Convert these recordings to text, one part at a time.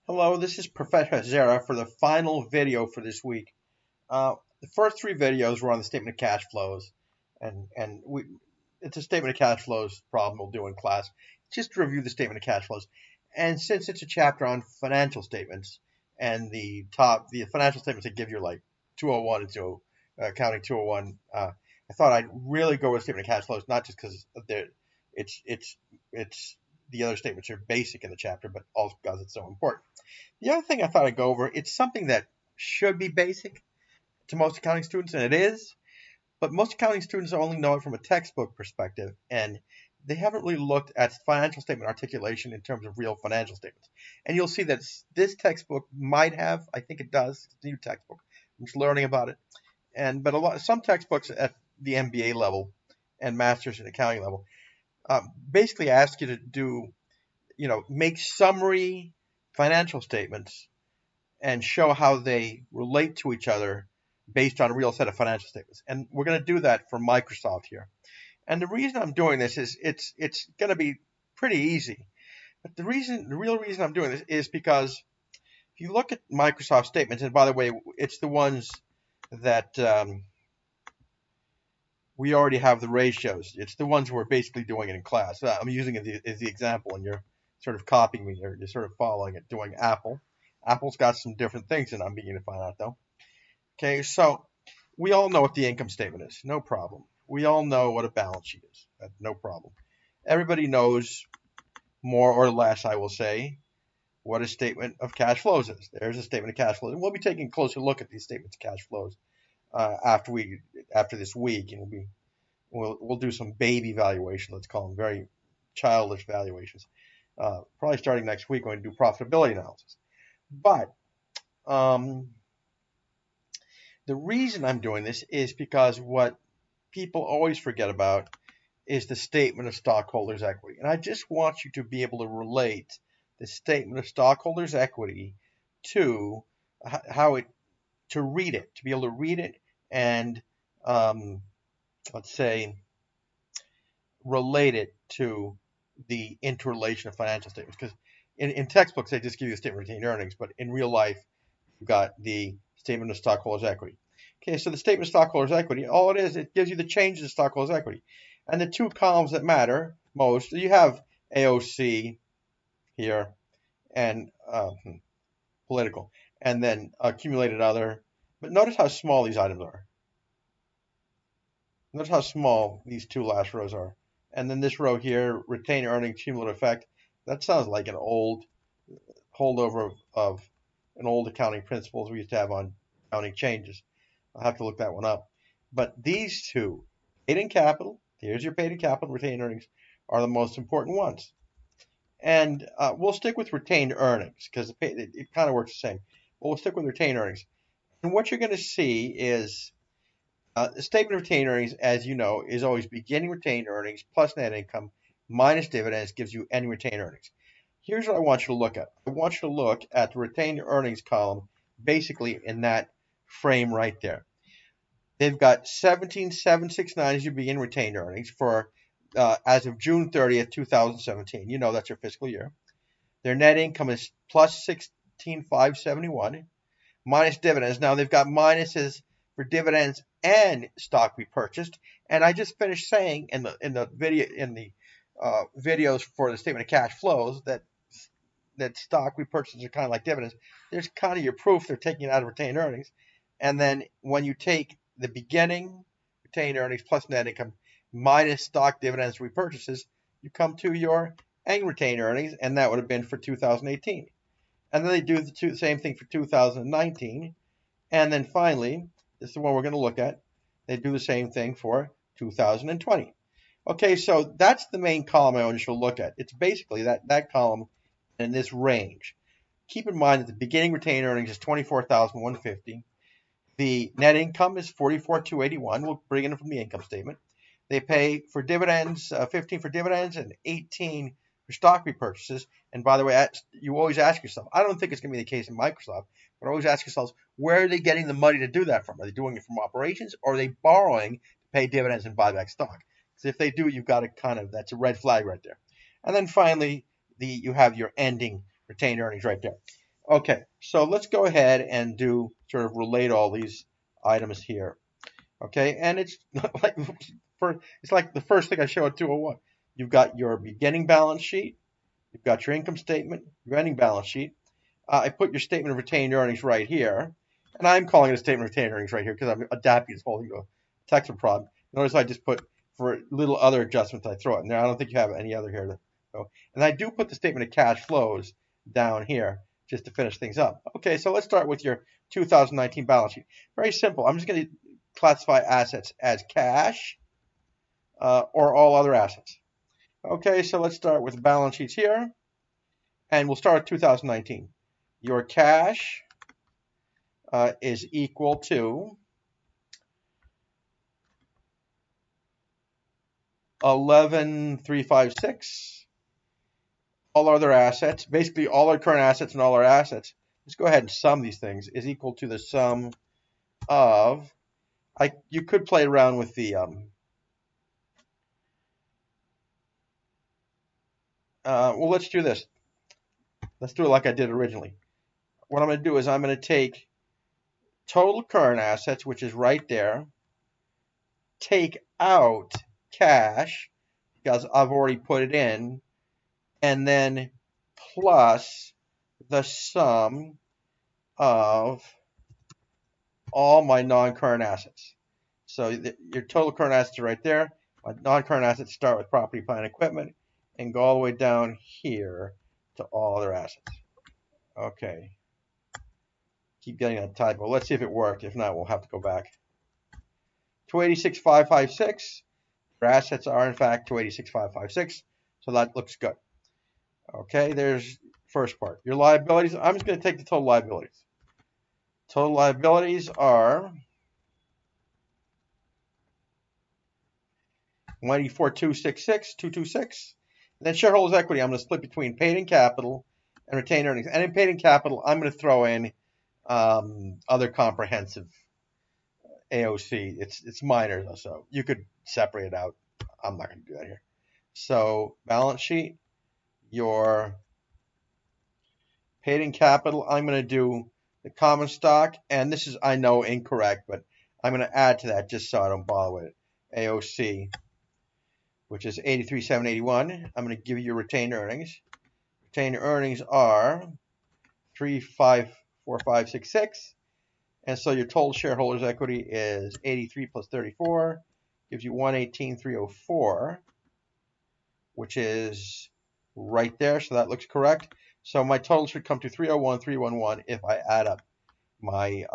Hello, this is Professor Zera for the final video for this week. The first three videos were on the statement of cash flows, and it's a statement of cash flows problem we'll do in class. Just to review the statement of cash flows, and since it's a chapter on financial statements and the financial statements that give you like 201 and accounting 201, I thought I'd really go with statement of cash flows, not just because it's the other statements are basic in the chapter, but also because it's so important. The other thing I thought I'd go over, it's something that should be basic to most accounting students, and it is, but most accounting students only know it from a textbook perspective, and they haven't really looked at financial statement articulation in terms of real financial statements. And you'll see that this textbook might have, I think it does, it's a new textbook. I'm just learning about it. But some textbooks at the MBA level and master's in accounting level basically ask you to do, make summary financial statements and show how they relate to each other based on a real set of financial statements. And we're going to do that for Microsoft here. And the reason I'm doing this is it's going to be pretty easy. But the real reason I'm doing this is because if you look at Microsoft statements, and by the way, it's the ones that we already have the ratios. It's the ones we're basically doing it in class. I'm using it as the example, and you're sort of copying me, or you're sort of following it, doing Apple. Apple's got some different things, and I'm beginning to find out, though. Okay, so we all know what the income statement is. No problem. We all know what a balance sheet is. No problem. Everybody knows, more or less, I will say, what a statement of cash flows is. There's a statement of cash flows. And we'll be taking a closer look at these statements of cash flows after this week, and we'll do some baby valuation. Let's call them very childish valuations. Probably starting next week when we do profitability analysis. But the reason I'm doing this is because what people always forget about is the statement of stockholders' equity. And I just want you to be able to relate the statement of stockholders' equity to to read it, to be able to read it and, let's say, relate it to the interrelation of financial statements. Because in textbooks, they just give you a statement of retained earnings, but in real life, you've got the statement of stockholders' equity. Okay, so the statement of stockholders' equity, all it is, it gives you the changes of stockholders' equity. And the two columns that matter most, you have AOC here and political, and then accumulated other. But notice how small these items are. Notice how small these two last rows are. And then this row here, retained earnings, cumulative effect, that sounds like an old holdover of an old accounting principles we used to have on accounting changes. I'll have to look that one up. But these two, paid in capital, here's your paid in capital, retained earnings, are the most important ones. And we'll stick with retained earnings because it kind of works the same. But we'll stick with retained earnings. And what you're going to see is the statement of retained earnings, as you know, is always beginning retained earnings plus net income minus dividends gives you ending retained earnings. Here's what I want you to look at. I want you to look at the retained earnings column basically in that frame right there. They've got 17,769 as you begin retained earnings for as of June 30th, 2017. You know that's your fiscal year. Their net income is plus 16,571 minus dividends. Now they've got minuses for dividends and stock repurchased. And I just finished saying in the videos for the statement of cash flows that stock repurchases are kind of like dividends. There's kind of your proof they're taking it out of retained earnings. And then when you take the beginning retained earnings plus net income minus stock dividends repurchases, you come to your ending retained earnings, and that would have been for 2018. And then they do the same thing for 2019. And then finally, this is the one we're going to look at, they do the same thing for 2020. Okay, so that's the main column I want you to look at. It's basically that column in this range. Keep in mind that the beginning retained earnings is 24,150. The net income is 44,281. We'll bring it in from the income statement. They pay for dividends, 15 for dividends and 18 for stock repurchases. And by the way, you always ask yourself, I don't think it's going to be the case in Microsoft, but always ask yourselves, where are they getting the money to do that from? Are they doing it from operations, or are they borrowing to pay dividends and buy back stock? Because if they do, you've got to that's a red flag right there. And then finally, you have your ending retained earnings right there. Okay, so let's go ahead and do sort of relate all these items here. Okay, and it's like it's like the first thing I show at 201. You've got your beginning balance sheet, you've got your income statement, your ending balance sheet. I put your statement of retained earnings right here, and I'm calling it a statement of retained earnings right here because I'm adapting this whole thing to a textual problem. Notice I just put for little other adjustments I throw it in there. I don't think you have any other here to go. And I do put the statement of cash flows down here just to finish things up. Okay, so let's start with your 2019 balance sheet. Very simple. I'm just going to classify assets as cash or all other assets. Okay, so let's start with balance sheets here, and we'll start with 2019. Your cash is equal to 11,356. All other assets, basically all our current assets and all our assets. Let's go ahead and sum these things. Is equal to the sum of. You could play around with the well, let's do this. Let's do it like I did originally. What I'm going to do is I'm going to take total current assets, which is right there, take out cash because I've already put it in, and then plus the sum of all my non-current assets. So your total current assets are right there. My non-current assets start with property, plant, and equipment and go all the way down here to all other assets. Okay. Keep getting that typo. Let's see if it worked. If not, we'll have to go back. 286,556. Your assets are, in fact, 286,556. So that looks good. Okay, there's first part. Your liabilities, I'm just going to take the total liabilities. Total liabilities are 184,266. And then shareholders' equity, I'm going to split between paid-in capital and retained earnings. And in paid-in capital, I'm going to throw in other comprehensive AOC. It's minor, though, so you could separate it out. I'm not going to do that here. So balance sheet, your paid-in capital, I'm going to do the common stock. And this is, I know, incorrect, but I'm going to add to that just so I don't bother with it. AOC, which is 83,781. I'm going to give you your retained earnings. Retained earnings are 354566, and so your total shareholders' equity is 83 plus 34, gives you 118,304, which is right there. So that looks correct. So my total should come to 301,311 if I add up my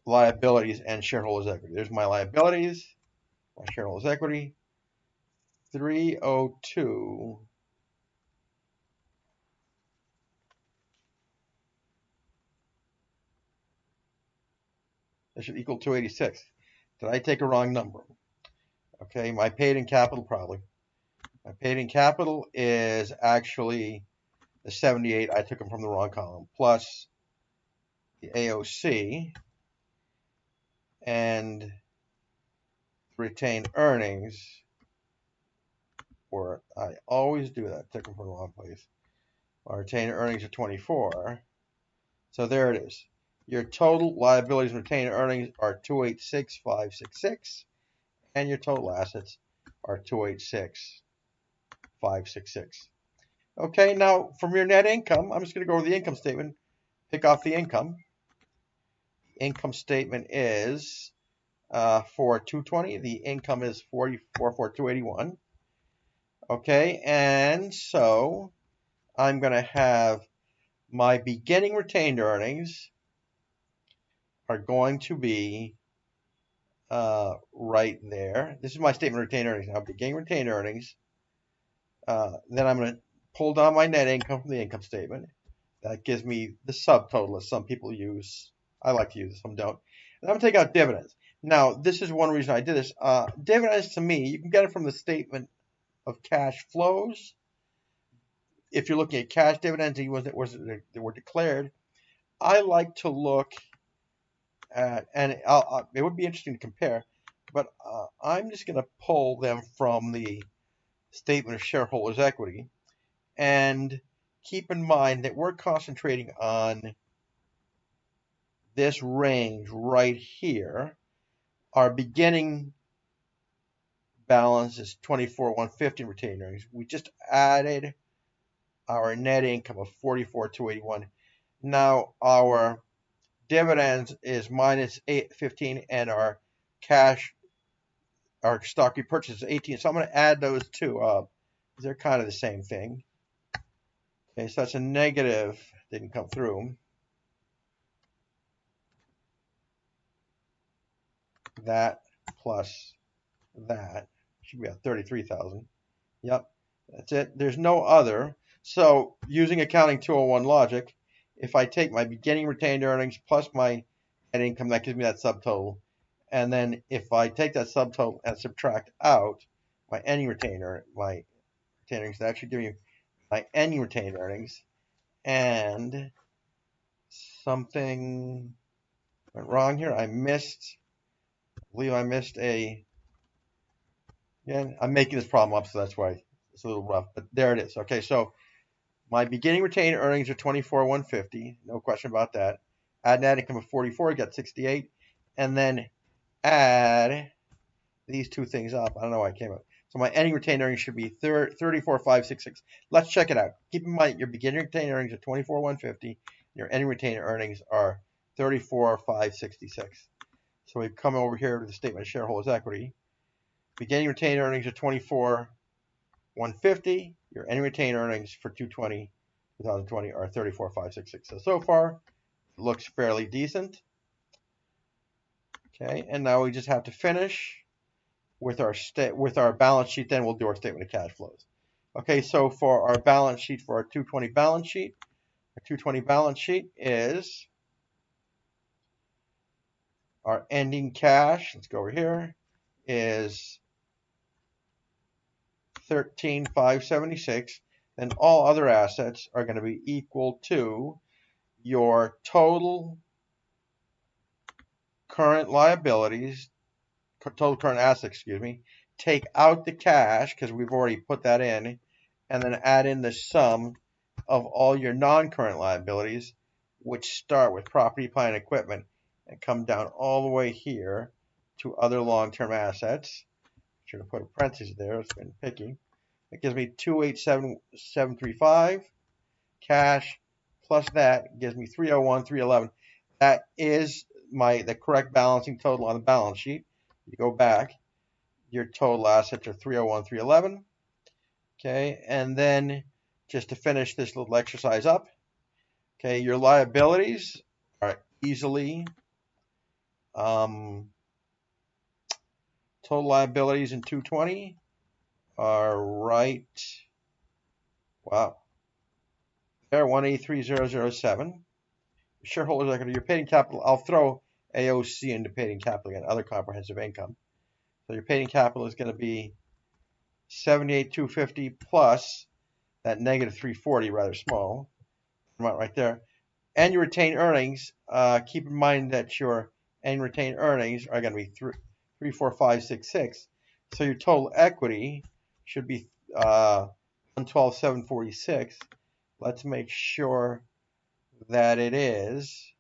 liabilities and shareholders' equity. There's my liabilities, my shareholders' equity, 302. That should equal 286. Did I take a wrong number? Okay, my paid-in capital probably. My paid-in capital is actually the 78. I took them from the wrong column. Plus the AOC and retained earnings. Or I always do that. Took them from the wrong place. My retained earnings are 24. So there it is. Your total liabilities and retained earnings are 286,566, and your total assets are 286,566. Okay, now from your net income, I'm just going to go over the income statement, pick off the income. Income statement is for 220. The income is 44,281. Okay, and so I'm going to have my beginning retained earnings are going to be right there. This is my statement of retained earnings. Now, beginning retained earnings. Then I'm going to pull down my net income from the income statement. That gives me the subtotal, as some people use. I like to use it, some don't. And I'm going to take out dividends. Now, this is one reason I did this. Dividends, to me, you can get it from the statement of cash flows. If you're looking at cash dividends that were declared, I like to look at, and it would be interesting to compare, but I'm just going to pull them from the statement of shareholders' equity and keep in mind that we're concentrating on this range right here. Our beginning balance is 24,150 retained earnings. We just added our net income of 44,281. Now our dividends is minus 815, and our cash, our stock repurchase is 18. So I'm going to add those two up. They're kind of the same thing. Okay, so that's a negative. Didn't come through. That plus that should be at 33,000. Yep, that's it. There's no other. So using accounting 201 logic, if I take my beginning retained earnings plus my net income, that gives me that subtotal. And then if I take that subtotal and subtract out my ending retained earnings, that should give me my ending retained earnings. And something went wrong here. I believe I missed a. Again, I'm making this problem up, so that's why it's a little rough. But there it is. Okay, so my beginning retained earnings are 24,150, no question about that. Add net income of 44, get 68, and then add these two things up. I don't know why I came up. So my ending retained earnings should be 34,566. Let's check it out. Keep in mind your beginning retained earnings are 24,150. Your ending retained earnings are 34,566. So we come over here to the statement of shareholders' equity. Beginning retained earnings are 24,150. Your ending retained earnings for 2020 are 34,566. So far, it looks fairly decent. Okay, and now we just have to finish with our balance sheet. Then we'll do our statement of cash flows. Okay, so for our balance sheet, for our 220 balance sheet, our 220 balance sheet is our ending cash. Let's go over here. Is 13,576. Then all other assets are going to be equal to your total current liabilities, total current assets, excuse me, take out the cash because we've already put that in, and then add in the sum of all your non-current liabilities, which start with property, plant, and equipment, and come down all the way here to other long-term assets. Should have put a parenthesis there. It's been picky. It gives me 287,735. Cash plus that gives me 301,311. That is the correct balancing total on the balance sheet. You go back, your total assets are 301,311. Okay, and then just to finish this little exercise up, okay, your liabilities are easily total liabilities in 220 are right. Wow. There, 183,007. Shareholders equity, your paid in capital. I'll throw AOC into paid in capital again, other comprehensive income. So your paid in capital is going to be 78,250 plus that negative 340, rather small, right there. And your retained earnings. Keep in mind that your annual retained earnings are going to be 34566. So your total equity should be 112,746. Let's make sure that it is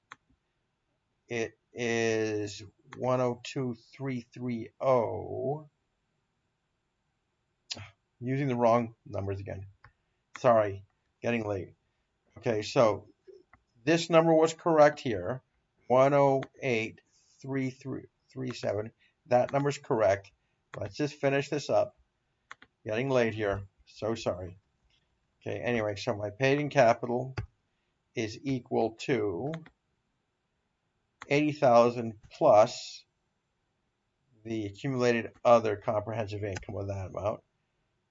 102,330. Using the wrong numbers again. Sorry, getting late. Okay, so this number was correct here, 108,337. That number's correct. Let's just finish this up. Getting late here. So sorry. Okay, anyway, so my paid in capital is equal to 80,000 plus the accumulated other comprehensive income of that amount.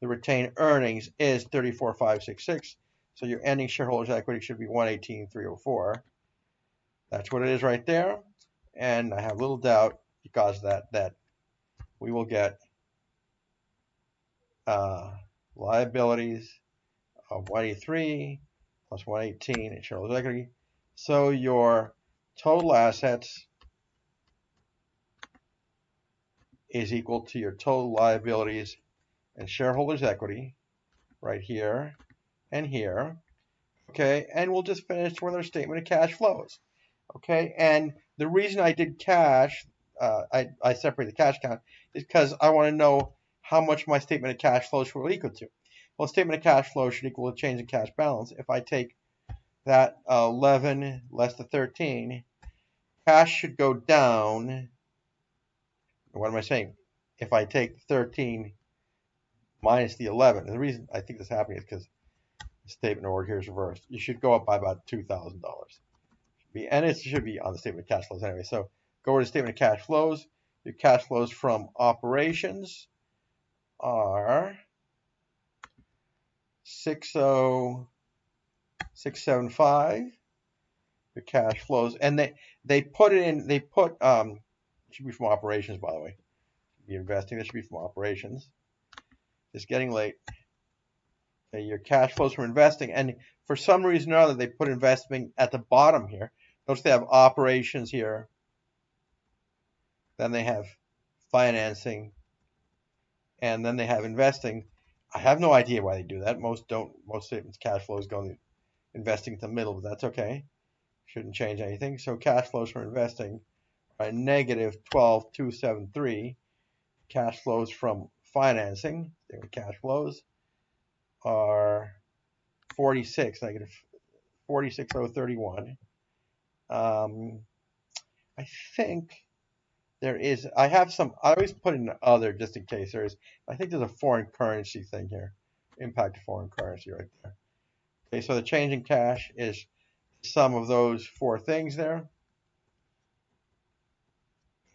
The retained earnings is 34,566. So your ending shareholders' equity should be 118,304. That's what it is right there. And I have little doubt because of that we will get liabilities of 183 plus 118 in shareholders' equity. So your total assets is equal to your total liabilities and shareholders' equity right here and here. Okay, and we'll just finish with our statement of cash flows. Okay, and the reason I did cash, I separated the cash account, is because I want to know how much my statement of cash flows will equal to. Well, statement of cash flow should equal the change in cash balance. If I take that 11 less the 13, cash should go down. What am I saying? If I take 13 minus the 11, and the reason I think this is happening is because the statement order here is reversed. You should go up by about $2,000. And it should be on the statement of cash flows anyway. So go over to statement of cash flows. Your cash flows from operations are 60675. Your cash flows, and they put it in. They put it should be from operations, by the way. Be investing. This should be from operations. It's getting late. Okay, your cash flows from investing, and for some reason or other, they put investing at the bottom here. Notice they have operations here. Then they have financing, and then they have investing. I have no idea why they do that. Most don't. Most statements cash flows go investing to the middle, but that's okay. Shouldn't change anything. So cash flows from investing are negative 12,273. Cash flows from financing, cash flows are 46, negative 46,031. I think there is, I have some, I always put in other just in case I think there's a foreign currency thing here. Impact of foreign currency right there. Okay, so the change in cash is sum of those four things there.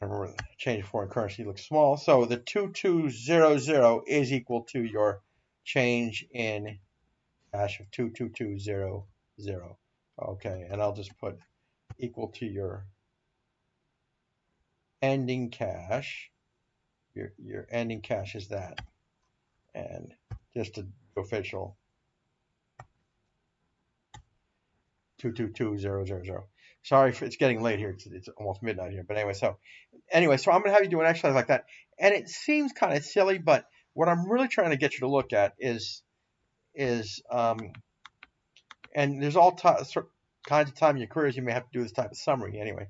Remember, the change of foreign currency looks small. So the 2200 is equal to your change in cash of 22200. Okay, and I'll just put equal to your ending cash. Your ending cash is that. And just to be official, 222000. Sorry, it's getting late here. It's almost midnight here. But anyway, so I'm going to have you do an exercise like that. And it seems kind of silly, but what I'm really trying to get you to look at is and there's all kinds of time in your careers you may have to do this type of summary anyway.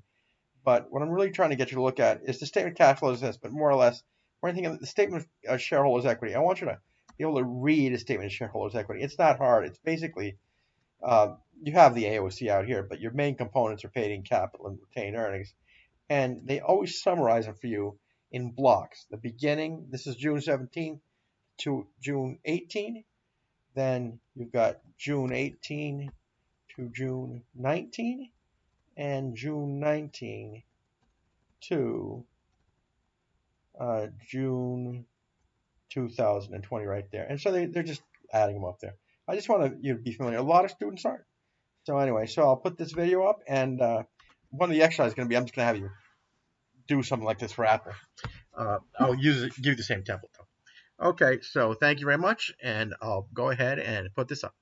But what I'm really trying to get you to look at is the statement of cash flows assessment, more or less, or anything in the statement of shareholders' equity. I want you to be able to read a statement of shareholders' equity. It's not hard. It's basically you have the AOC out here, but your main components are paid-in capital and retained earnings, and they always summarize them for you in blocks. The beginning, this is June 17 to June 18. Then you've got June 18 to June 19, and June 19 to June 2020 right there. And so they're just adding them up there. I just want you to be familiar. A lot of students aren't. So anyway, so I'll put this video up, and one of the exercises is going to be, I'm just going to have you do something like this for Apple. I'll give you the same template though. Okay, so thank you very much, and I'll go ahead and put this up.